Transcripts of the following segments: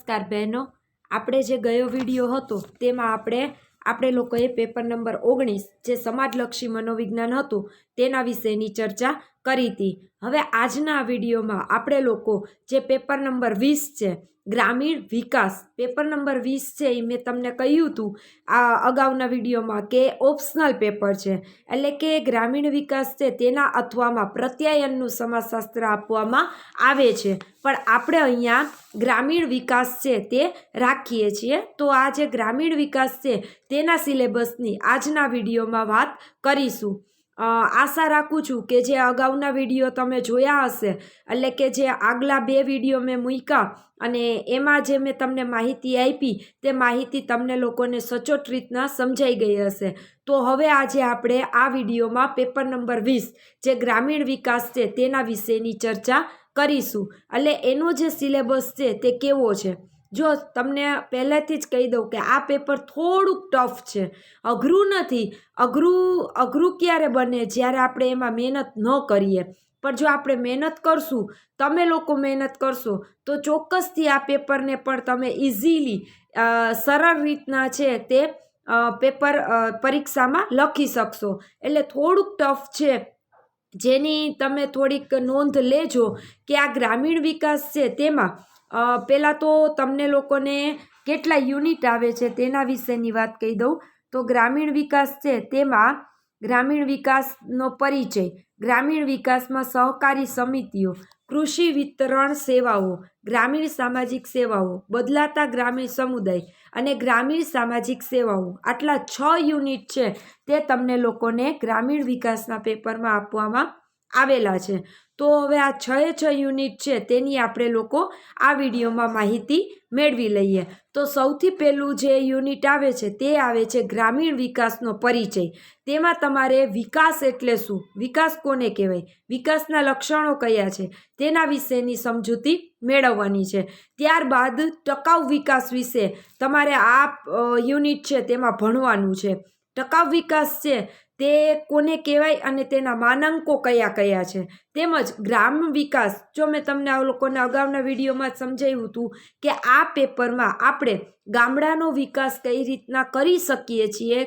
નમસ્કાર બહેનો, આપણે જે ગયો વિડીયો હતો તેમાં આપણે લોકોએ પેપર નંબર 19 જે સમાજલક્ષી મનોવિજ્ઞાન હતું તેના વિશેની ચર્ચા કરી હતી। હવે આજના વિડીયોમાં આપણે લોકો જે પેપર નંબર 20 છે ગ્રામીણ વિકાસ, પેપર નંબર 20 છે એ મેં તમને કહ્યું હતું આ અગાઉના વિડીયોમાં કે ઓપ્શનલ પેપર છે, એટલે કે ગ્રામીણ વિકાસ છે તેના અથવામાં પ્રત્યાયનનું સમાજશાસ્ત્ર આપવામાં આવે છે, પણ આપણે અહીંયા ગ્રામીણ વિકાસ છે તે રાખીએ છીએ। તો આ જે ગ્રામીણ વિકાસ છે તેના સિલેબસની આજના વિડીયોમાં વાત કરીશું। આશા રાખું છું કે જે અગાઉના વિડીયો તમે જોયા હશે, એટલે કે જે આગલા 2 વિડીયો મેં મૂક્યા અને એમાં જે મેં તમને માહિતી આપી તે માહિતી તમને લોકોને સચોટ રીતના સમજાઈ ગઈ હશે। તો હવે આજે આપણે આ વિડીયોમાં પેપર નંબર 20 જે ગ્રામીણ વિકાસ છે તેના વિશેની ચર્ચા કરીશું। એટલે એનો જે સિલેબસ છે તે કેવો છે, જો તમને પહેલેથી જ કહી દઉં કે આ પેપર થોડુંક ટફ છે, અઘરું નથી। અઘરું ક્યારે બને? જ્યારે આપણે એમાં મહેનત ન કરીએ, પણ જો આપણે મહેનત કરશું, તમે લોકો મહેનત કરશો તો ચોક્કસથી આ પેપરને પણ તમે ઇઝીલી સરળ રીતના છે તે પેપર પરીક્ષામાં લખી શકશો। એટલે થોડુંક ટફ છે, જેની તમે થોડીક નોંધ લેજો કે આ ગ્રામીણ વિકાસ છે તેમાં પહેલાં તો તમને લોકોને કેટલા યુનિટ આવે છે તેના વિશેની વાત કહી દઉં। તો ગ્રામીણ વિકાસ છે તેમાં ગ્રામીણ વિકાસનો પરિચય, ગ્રામીણ વિકાસમાં સહકારી સમિતિઓ, કૃષિ વિતરણ સેવાઓ, ગ્રામીણ સામાજિક સેવાઓ, બદલાતા ગ્રામીણ સમુદાય અને ગ્રામીણ સામાજિક સેવાઓ, આટલા 6 યુનિટ છે તે તમને લોકોને ગ્રામીણ વિકાસના પેપરમાં આપવામાં આવેલા છે। તો હવે આ 6 યુનિટ છે તેની આપણે લોકો આ વિડીયોમાં માહિતી મેળવી લઈએ। તો સૌથી પહેલું જે યુનિટ આવે છે તે આવે છે ગ્રામીણ વિકાસનો પરિચય। તેમાં તમારે વિકાસ એટલે શું, વિકાસ કોને કહેવાય, વિકાસના લક્ષણો કયા છે તેના વિશેની સમજૂતી મેળવવાની છે। ત્યારબાદ ટકાઉ વિકાસ વિશે તમારે આ યુનિટ છે તેમાં ભણવાનું છે। ટકાઉ વિકાસ છે તે કોને કહેવાય અને તેના માનાંકો કયા કયા છે, તેમજ ગ્રામ વિકાસ, જો મેં તમને આ લોકોના અગાઉના વિડીયોમાં સમજાવ્યું હતું કે આ પેપરમાં આપણે ગામડાનો વિકાસ કઈ રીતના કરી શકીએ છીએ,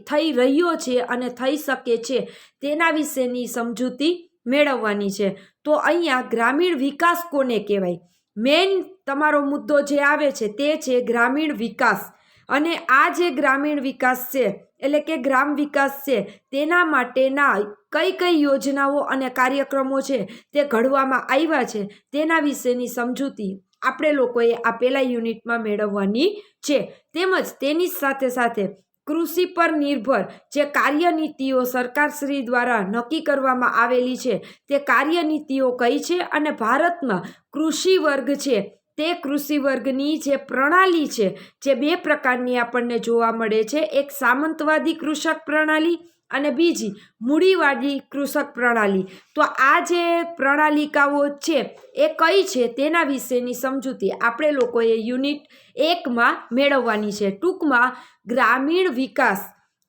થઈ રહ્યો છે અને થઈ શકે છે તેના વિશેની સમજૂતી મેળવવાની છે। તો અહીંયા ગ્રામીણ વિકાસ કોને કહેવાય, મેઇન તમારો મુદ્દો જે આવે છે તે છે ગ્રામીણ વિકાસ। અને આ જે ગ્રામીણ વિકાસ છે એટલે કે ગ્રામ વિકાસ છે તેના માટેના કઈ યોજનાઓ અને કાર્યક્રમો છે તે ઘડવામાં આવ્યા છે તેના વિશેની સમજૂતી આપણે લોકોએ આ પહેલા યુનિટમાં મેળવવાની છે। તેમજ તેની સાથે સાથે કૃષિ પર નિર્ભર જે કાર્યનીતિઓ સરકારશ્રી દ્વારા નક્કી કરવામાં આવેલી છે તે કાર્યનીતિઓ કઈ છે અને ભારતમાં કૃષિ વર્ગ છે તે કૃષિ વર્ગની જે પ્રણાલી છે જે 2 પ્રકારની આપણને જોવા મળે છે, એક સામંતવાદી કૃષક પ્રણાલી અને બીજી મૂડીવાદી કૃષક પ્રણાલી। તો આ જે પ્રણાલિકાઓ છે એ કઈ છે તેના વિશેની સમજૂતી આપણે લોકોએ યુનિટ 1માં મેળવવાની છે। ટૂંકમાં ગ્રામીણ વિકાસ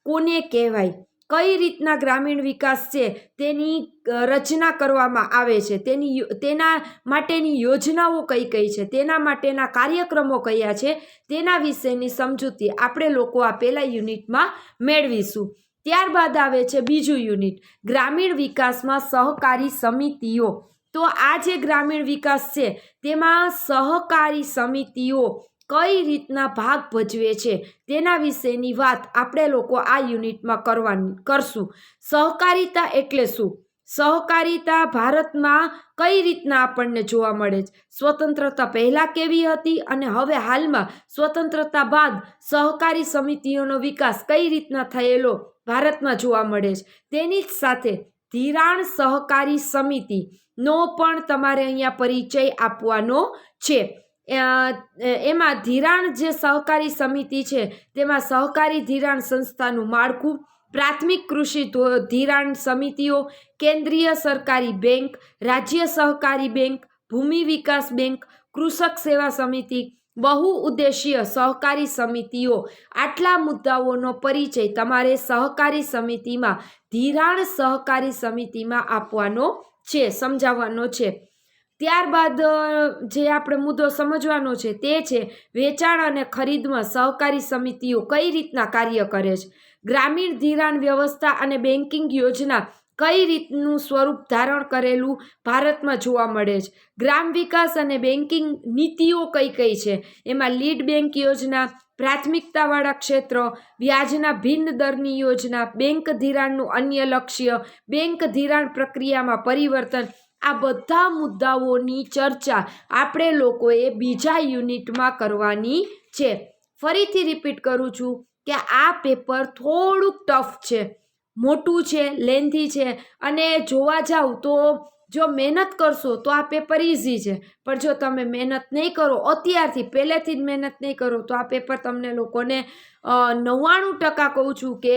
કોને કહેવાય, કઈ રીતના ગ્રામીણ વિકાસ છે તેની રચના કરવામાં આવે છે, તેના માટેની યોજનાઓ કઈ છે, તેના માટેના કાર્યક્રમો કયા છે તેના વિશેની સમજૂતી આપણે લોકો આ પહેલા યુનિટમાં મેળવીશું। ત્યારબાદ આવે છે બીજું યુનિટ, ગ્રામીણ વિકાસમાં સહકારી સમિતિઓ। તો આ જે ગ્રામીણ વિકાસ છે તેમાં સહકારી સમિતિઓ કઈ રીતના ભાગ ભજવે છે તેના વિશેની વાત આપણે લોકો આ યુનિટમાં કરશું। સહકારિતા એટલે શું, સહકારિતા ભારતમાં કઈ રીતના આપણને જોવા મળે છે, સ્વતંત્રતા પહેલાં કેવી હતી અને હવે હાલમાં સ્વતંત્રતા બાદ સહકારી સમિતિઓનો વિકાસ કઈ રીતના થયેલો ભારતમાં જોવા મળે છે। તેની જ સાથે ધિરાણ સહકારી સમિતિનો પણ તમારે અહીંયા પરિચય આપવાનો છે। એમાં ધિરાણ જે સહકારી સમિતિ છે તેમાં સહકારી ધિરાણ સંસ્થાનું માળખું, પ્રાથમિક કૃષિ ધિરાણ સમિતિઓ, કેન્દ્રીય સરકારી બેંક, રાજ્ય સહકારી બેંક, ભૂમિ વિકાસ બેંક, કૃષક સેવા સમિતિ, બહુ ઉદ્દેશીય સહકારી સમિતિઓ, આટલા મુદ્દાઓનો પરિચય તમારે સહકારી સમિતિમાં, ધિરાણ સહકારી સમિતિમાં આપવાનો છે, સમજાવવાનો છે। ત્યારબાદ જે આપણે મુદ્દો સમજવાનો છે તે છે વેચાણ અને ખરીદમાં સહકારી સમિતિઓ કઈ રીતના કાર્ય કરે છે. ગ્રામીણ ધિરાણ વ્યવસ્થા અને બેન્કિંગ યોજના કઈ રીતનું સ્વરૂપ ધારણ કરેલું ભારતમાં જોવા મળે છે. ગ્રામ વિકાસ અને બેન્કિંગ નીતિઓ કઈ કઈ છે, એમાં લીડ બેંક યોજના, પ્રાથમિકતાવાળા ક્ષેત્ર, વ્યાજના ભિન્ન દરની યોજના, બેંક ધિરાણનું અન્ય લક્ષ્ય, બેંક ધિરાણ પ્રક્રિયામાં પરિવર્તન, આ બધા મુદ્દાઓની ચર્ચા આપણે લોકોએ બીજા યુનિટમાં કરવાની છે. ફરીથી રિપીટ કરું છું કે આ પેપર થોડુંક ટફ છે, મોટું છે, લેન્થી છે, અને જોવા જાવ તો જો મહેનત કરશો તો આ પેપર ઇઝી છે, પણ જો તમે મહેનત નહીં કરો, અત્યારથી પહેલેથી જ મહેનત નહીં કરો, તો આ પેપર તમને લોકોને 99% કહું છું કે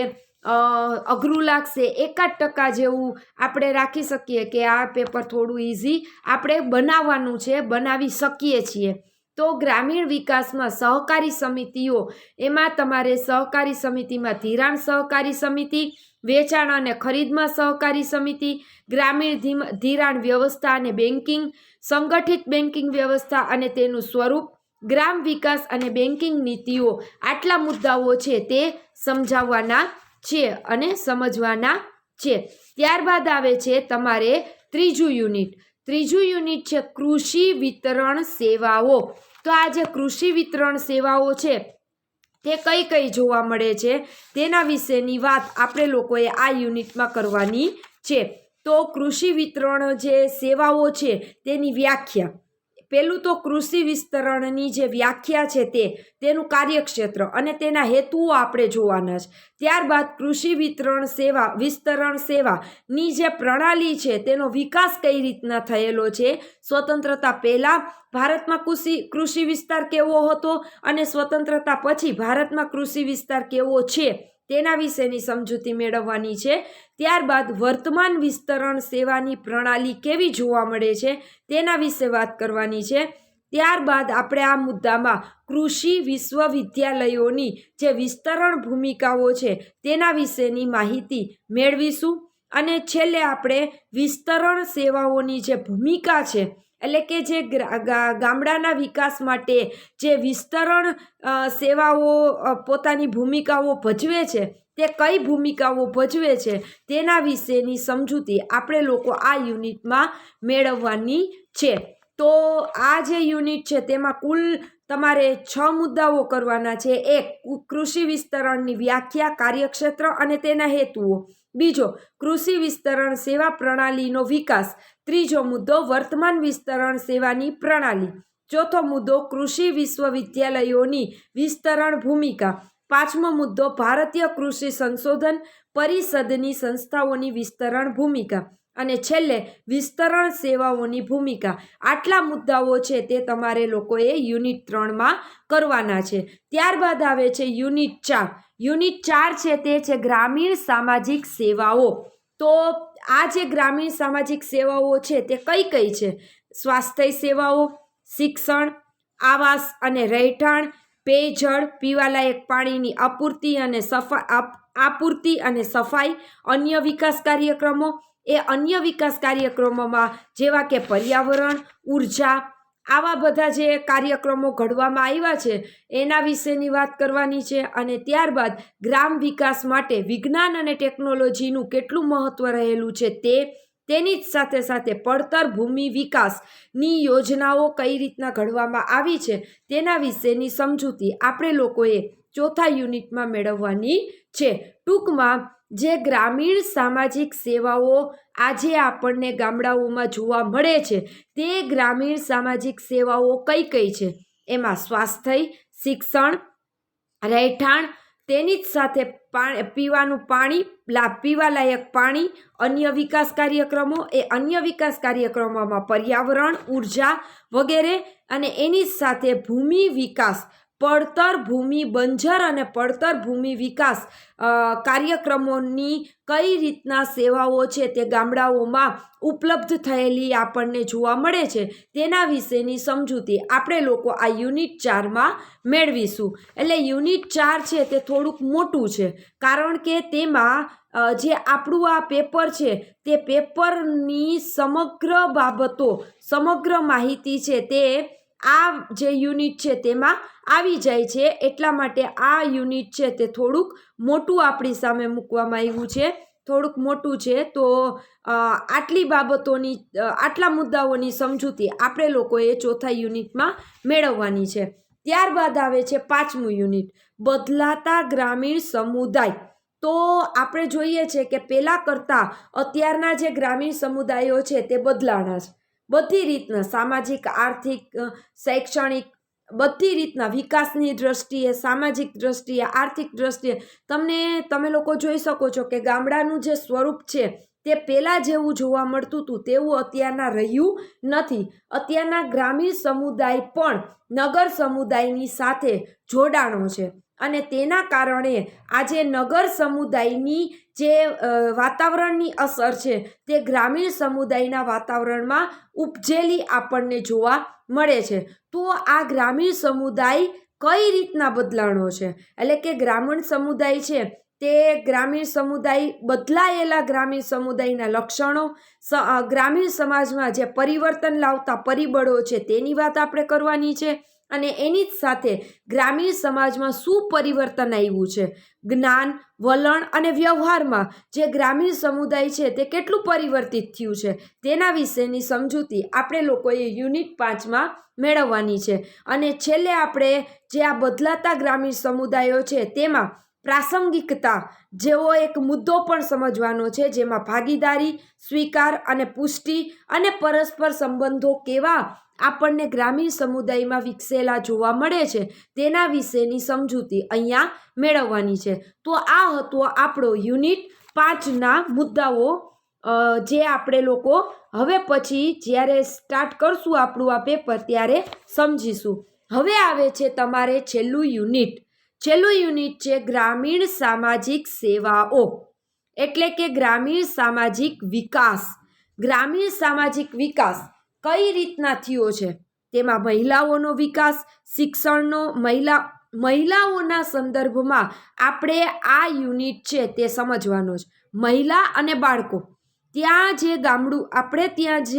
અઘરું લાગશે. 1% જેવું આપણે રાખી શકીએ કે આ પેપર થોડું ઇઝી આપણે બનાવવાનું છે, બનાવી શકીએ છીએ. તો ગ્રામીણ વિકાસમાં સહકારી સમિતિઓ, એમાં તમારે સહકારી સમિતિમાં ધિરાણ સહકારી સમિતિ, વેચાણ અને ખરીદમાં સહકારી સમિતિ, ગ્રામીણ ધિરાણ વ્યવસ્થા અને બેન્કિંગ, સંગઠિત બેન્કિંગ વ્યવસ્થા અને તેનું સ્વરૂપ, ગ્રામ વિકાસ અને બેન્કિંગ નીતિઓ, આટલા મુદ્દાઓ છે તે સમજાવવાના છે અને સમજવાના છે. ત્યારબાદ આવે છે તમારે ત્રીજું યુનિટ છે કૃષિ વિતરણ સેવાઓ. તો આ જે કૃષિ વિતરણ સેવાઓ છે તે કઈ કઈ જોવા મળે છે તેના વિશેની વાત આપણે લોકોએ આ યુનિટમાં કરવાની છે. તો કૃષિ વિતરણ જે સેવાઓ છે તેની વ્યાખ્યા, પહેલું તો કૃષિ વિસ્તરણની જે વ્યાખ્યા છે તેનું કાર્યક્ષેત્ર અને તેના હેતુઓ આપણે જોવાના છે. ત્યારબાદ કૃષિ વિસ્તરણ સેવાની જે પ્રણાલી છે તેનો વિકાસ કઈ રીતના થયેલો છે, સ્વતંત્રતા પહેલાં ભારતમાં કૃષિ વિસ્તાર કેવો હતો અને સ્વતંત્રતા પછી ભારતમાં કૃષિ વિસ્તાર કેવો છે તેના વિશેની સમજૂતી મેળવવાની છે. ત્યારબાદ વર્તમાન વિસ્તરણ સેવાની પ્રણાલી કેવી જોવા મળે છે તેના વિશે વાત કરવાની છે. ત્યારબાદ આપણે આ મુદ્દામાં કૃષિ વિશ્વવિદ્યાલયોની જે વિસ્તરણ ભૂમિકાઓ છે તેના વિશેની માહિતી મેળવીશું. અને છેલ્લે આપણે વિસ્તરણ સેવાઓની જે ભૂમિકા છે, એટલે કે જે ગામડાના વિકાસ માટે જે વિસ્તરણ સેવાઓ પોતાની ભૂમિકાઓ ભજવે છે તે કઈ ભૂમિકાઓ ભજવે છે તેના વિશેની સમજૂતી આપણે લોકો આ યુનિટમાં મેળવવાની છે. તો આ જે યુનિટ છે તેમાં કુલ તમારે 6 મુદ્દાઓ કરવાના છે. એક, કૃષિ વિસ્તરણની વ્યાખ્યા, કાર્યક્ષેત્ર અને તેના હેતુઓ. બીજો, કૃષિ વિસ્તરણ સેવા પ્રણાલીનો વિકાસ. ત્રીજો મુદ્દો, વર્તમાન વિસ્તરણ સેવાની પ્રણાલી. ચોથો મુદ્દો, કૃષિ વિશ્વવિદ્યાલયોની વિસ્તરણ ભૂમિકા. પાંચમો મુદ્દો, ભારતીય કૃષિ સંશોધન પરિષદની સંસ્થાઓની વિસ્તરણ ભૂમિકા. અને છેલ્લે વિસ્તરણ સેવાઓની ભૂમિકા. આટલા મુદ્દાઓ છે તે તમારે લોકોએ યુનિટ 3માં કરવાના છે. ત્યારબાદ આવે છે યુનિટ 4. યુનિટ 4 છે તે છે ગ્રામીણ સામાજિક સેવાઓ. તો આ જે ગ્રામીણ સામાજિક સેવાઓ છે તે કઈ કઈ છે? સ્વાસ્થ્ય સેવાઓ, શિક્ષણ, આવાસ અને રહેઠાણ, પેયજળ, પીવાલાયક પાણીની આપૂર્તિ અને સફાઈ, અન્ય વિકાસ કાર્યક્રમો. એ અન્ય વિકાસ કાર્યક્રમોમાં જેવા કે પર્યાવરણ, ઉર્જા, આવા બધા જે કાર્યક્રમો ઘડવામાં આવ્યા છે એના વિશેની વાત કરવાની છે. અને ત્યારબાદ ગ્રામ વિકાસ માટે વિજ્ઞાન અને ટેકનોલોજીનું કેટલું મહત્ત્વ રહેલું છે તેની જ સાથે સાથે પડતર ભૂમિ વિકાસની યોજનાઓ કઈ રીતના ઘડવામાં આવી છે તેના વિશેની સમજૂતી આપણે લોકોએ ચોથા યુનિટમાં મેળવવાની છે. ટૂંકમાં જે ગ્રામીણ સામાજિક સેવાઓ આજે આપણને ગામડાઓમાં જોવા મળે છે તે ગ્રામીણ સામાજિક સેવાઓ કઈ કઈ છે? એમાં સ્વાસ્થ્ય, શિક્ષણ, રહેઠાણ, તેની જ સાથે પીવાનું પાણી, પીવાલાયક પાણી, અન્ય વિકાસ કાર્યક્રમો. એ અન્ય વિકાસ કાર્યક્રમોમાં પર્યાવરણ, ઉર્જા વગેરે. અને એની જ સાથે ભૂમિ વિકાસ, પડતર ભૂમિ બંજર અને પડતર ભૂમિ વિકાસ કાર્યક્રમોની કઈ રીતના સેવાઓ છે તે ગામડાઓમાં ઉપલબ્ધ થયેલી આપણને જોવા મળે છે તેના વિશેની સમજૂતી આપણે લોકો આ યુનિટ 4માં મેળવીશું. એટલે યુનિટ 4 છે તે થોડુંક મોટું છે, કારણ કે તેમાં જે આપણું આ પેપર છે તે પેપરની સમગ્ર બાબતો, સમગ્ર માહિતી છે તે આ જે યુનિટ છે તેમાં આવી જાય છે. એટલા માટે આ યુનિટ છે તે થોડુંક મોટું આપણી સામે મૂકવામાં આવ્યું છે, થોડુંક મોટું છે. તો આટલી બાબતોની, આટલા મુદ્દાઓની સમજૂતી આપણે લોકોએ ચોથા યુનિટમાં મેળવવાની છે. ત્યારબાદ આવે છે 5મું યુનિટ, બદલાતા ગ્રામીણ સમુદાય. તો આપણે જોઈએ છે કે પહેલાં કરતાં અત્યારના જે ગ્રામીણ સમુદાયો છે તે બદલાણા છે. બધી રીતના સામાજિક, આર્થિક, શૈક્ષણિક, બધી રીતના વિકાસની દ્રષ્ટિએ, સામાજિક દ્રષ્ટિએ, આર્થિક દ્રષ્ટિએ તમે લોકો જોઈ શકો છો કે ગામડાનું જે સ્વરૂપ છે તે પહેલાં જેવું જોવા મળતું હતું તેવું અત્યારના રહ્યું નથી. અત્યારના ગ્રામીણ સમુદાય પણ નગર સમુદાયની સાથે જોડાણો છે અને તેના કારણે આજે નગર સમુદાયની જે વાતાવરણની અસર છે તે ગ્રામીણ સમુદાયના વાતાવરણમાં ઉપજેલી આપણને જોવા મળે છે. તો આ ગ્રામીણ સમુદાય કઈ રીતના બદલાણો છે, એટલે કે ગ્રામીણ સમુદાય છે તે ગ્રામીણ સમુદાય, બદલાયેલા ગ્રામીણ સમુદાયના લક્ષણો, ગ્રામીણ સમાજમાં જે પરિવર્તન લાવતા પરિબળો છે તેની વાત આપણે કરવાની છે. અને એની જ સાથે ગ્રામીણ સમાજમાં શું પરિવર્તન આવ્યું છે, જ્ઞાન, વલણ અને વ્યવહારમાં જે ગ્રામીણ સમુદાય છે તે કેટલું પરિવર્તિત થયું છે તેના વિશેની સમજૂતી આપણે લોકોએ યુનિટ 5માં મેળવવાની છે. અને છેલ્લે આપણે જે આ બદલાતા ગ્રામીણ સમુદાયો છે તેમાં પ્રાસંગિકતા જેવો એક મુદ્દો પણ સમજવાનો છે, જેમાં ભાગીદારી, સ્વીકાર અને પુષ્ટિ અને પરસ્પર સંબંધો કેવા આપણને ગ્રામીણ સમુદાયમાં વિકસેલા જોવા મળે છે તેના વિશેની સમજૂતી અહીંયા મેળવવાની છે. તો આ હતો આપણો યુનિટ 5ના મુદ્દાઓ, જે આપણે લોકો હવે પછી જ્યારે સ્ટાર્ટ કરશું આપણું આ પેપર ત્યારે સમજીશું. હવે આવે છે તમારે છેલ્લું યુનિટ. છેલ્લું યુનિટ છે ગ્રામીણ સામાજિક સેવાઓ, એટલે કે ગ્રામીણ સામાજિક વિકાસ. ગ્રામીણ સામાજિક વિકાસ કઈ રીતના થયો છે, તેમાં મહિલાઓનો વિકાસ, શિક્ષણનો, મહિલાઓના સંદર્ભમાં આપણે આ યુનિટ છે તે સમજવાનો છે. મહિલા અને બાળકો, ત્યાં જે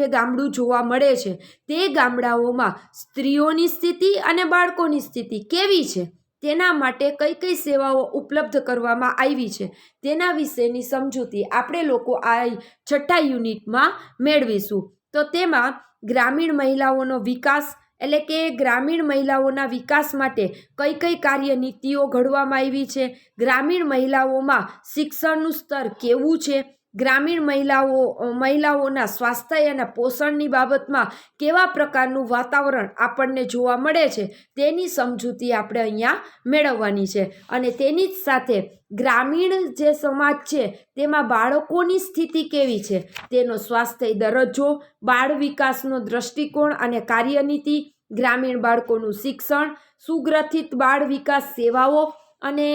ગામડું જોવા મળે છે તે ગામડાઓમાં સ્ત્રીઓની સ્થિતિ અને બાળકોની સ્થિતિ કેવી છે, તેના માટે કઈ કઈ સેવાઓ ઉપલબ્ધ કરવામાં આવી છે તેના વિશેની સમજૂતી આપણે લોકો આ 6થા યુનિટમાં મેળવીશું. તો તેમાં ગ્રામીણ મહિલાઓનો વિકાસ, એટલે કે ગ્રામીણ મહિલાઓના વિકાસ માટે કઈ કઈ કાર્યનીતિઓ ઘડવામાં આવી છે, ગ્રામીણ મહિલાઓમાં શિક્ષણનું સ્તર કેવું છે, ગ્રામીણ મહિલાઓના સ્વાસ્થ્ય અને પોષણની બાબતમાં કેવા પ્રકારનું વાતાવરણ આપણને જોવા મળે છે તેની સમજૂતી આપણે અહીંયા મેળવવાની છે. અને તેની જ સાથે ગ્રામીણ જે સમાજ છે તેમાં બાળકોની સ્થિતિ કેવી છે, તેનો સ્વાસ્થ્ય દરજ્જો, બાળ વિકાસનો દ્રષ્ટિકોણ અને કાર્યનીતિ, ગ્રામીણ બાળકોનું શિક્ષણ, સુગ્રથિત બાળ વિકાસ સેવાઓ, અને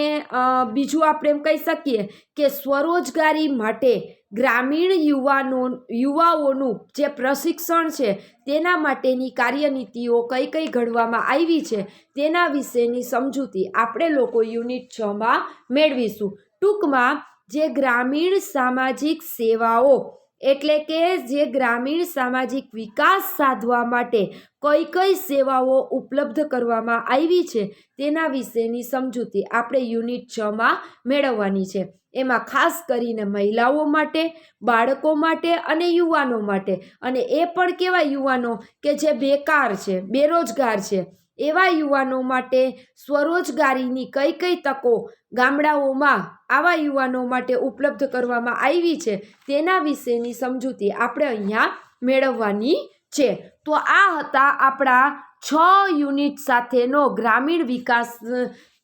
બીજું આપણે એમ કહી શકીએ કે સ્વરોજગારી માટે ગ્રામીણ યુવાઓનું જે પ્રશિક્ષણ છે તેના માટેની કાર્યનીતિઓ કઈ કઈ ઘડવામાં આવી છે તેના વિશેની સમજૂતી આપણે લોકો યુનિટ 6માં મેળવીશું. ટૂંકમાં જે ગ્રામીણ સામાજિક સેવાઓ, એટલે કે જે ગ્રામીણ સામાજિક વિકાસ સાધવા માટે કઈ કઈ સેવાઓ ઉપલબ્ધ કરવામાં આવી છે તેના વિશેની સમજૂતી આપણે યુનિટ 6માં મેળવવાની છે. એમાં ખાસ કરીને મહિલાઓ માટે, બાળકો માટે અને યુવાનો માટે, અને એ પણ કેવા યુવાનો કે જે બેકાર છે, બેરોજગાર છે, એવા યુવાનો માટે સ્વરોજગારીની કઈ કઈ તકો ગામડાઓમાં આવા યુવાનો માટે ઉપલબ્ધ કરવામાં આવી છે તેના વિશેની સમજૂતી આપણે અહીંયા મેળવવાની છે. તો આ હતા આપણા 6 યુનિટ સાથેનો ગ્રામીણ વિકાસ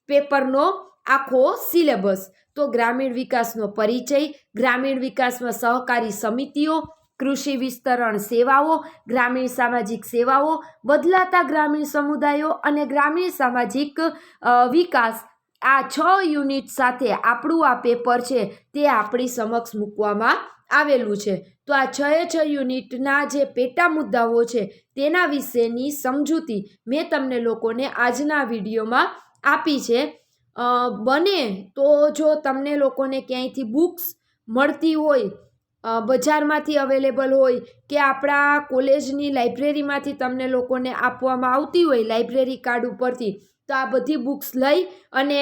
પેપરનો આખો સિલેબસ. તો ગ્રામીણ વિકાસનો પરિચય, ગ્રામીણ વિકાસમાં સહકારી સમિતિઓ, કૃષિ વિસ્તરણ સેવાઓ, ગ્રામીણ સામાજિક સેવાઓ, બદલાતા ગ્રામીણ સમુદાયો અને ગ્રામીણ સામાજિક વિકાસ, આ 6 યુનિટ સાથે આપણું આ પેપર છે તે આપણી સમક્ષ મૂકવામાં આવેલું છે. તો આ 6 યુનિટના જે પેટા મુદ્દાઓ છે તેના વિશેની સમજૂતી મેં તમને લોકોને આજના વિડીયોમાં આપી છે. બને તો જો તમને લોકોને ક્યાંયથી બુક્સ મળતી હોય બજારમાંથી અવેલેબલ હોય કે આપણા કોલેજની લાઇબ્રેરીમાંથી તમને લોકોને આપવામાં આવતી હોય લાઇબ્રેરી કાર્ડ ઉપરથી, તો આ બધી બુક્સ લઈ અને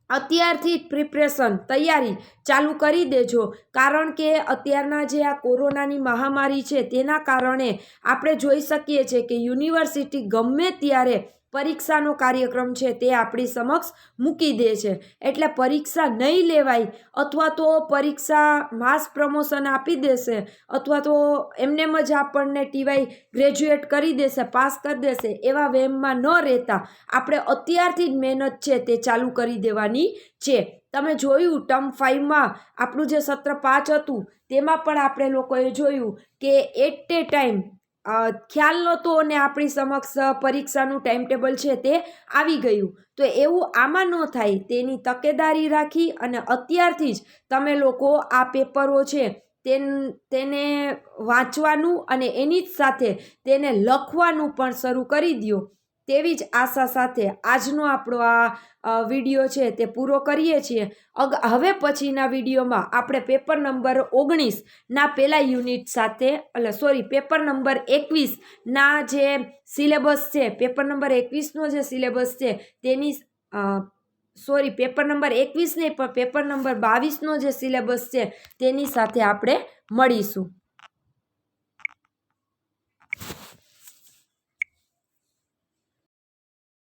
અત્યારથી જ પ્રિપરેશન તૈયારી ચાલુ કરી દેજો. કારણ કે અત્યારના જે આ કોરોનાની મહામારી છે તેના કારણે આપણે જોઈ શકીએ છીએ કે યુનિવર્સિટી ગમે ત્યારે પરીક્ષાનો કાર્યક્રમ છે તે આપણી સમક્ષ મૂકી દે છે. એટલે પરીક્ષા નહીં લેવાય અથવા તો પરીક્ષા માસ પ્રમોશન આપી દેશે અથવા તો એમનેમ જ આપણને ટીવાય ગ્રેજ્યુએટ કરી દેશે, પાસ કરી દેશે, એવા વહેમમાં ન રહેતા આપણે અત્યારથી જ મહેનત છે તે ચાલુ કરી દેવાની છે. તમે જોયું ટર્મ 5માં આપણું જે સત્ર 5 હતું તેમાં પણ આપણે લોકોએ જોયું કે એટ એ ટાઈમ ખ્યાલ નહોતો અને આપણી સમક્ષ પરીક્ષાનું ટાઈમ ટેબલ છે તે આવી ગયું. તો એવું આમાં ન થાય તેની તકેદારી રાખી અને અત્યારથી જ તમે લોકો આ પેપરો છે તેને વાંચવાનું અને એની જ સાથે તેને લખવાનું પણ શરૂ કરી દો. તેવી જ આશા સાથે આજનો આપણો આ વિડીયો છે તે પૂરો કરીએ છીએ. હવે પછીના વિડીયોમાં આપણે પેપર નંબર 19ના પહેલા યુનિટ સાથે પેપર નંબર 21ના જે સિલેબસ છે, પેપર નંબર 21નો જે સિલેબસ છે તેની પેપર નંબર 21 નહીં પણ પેપર નંબર 22નો જે સિલેબસ છે તેની સાથે આપણે મળીશું.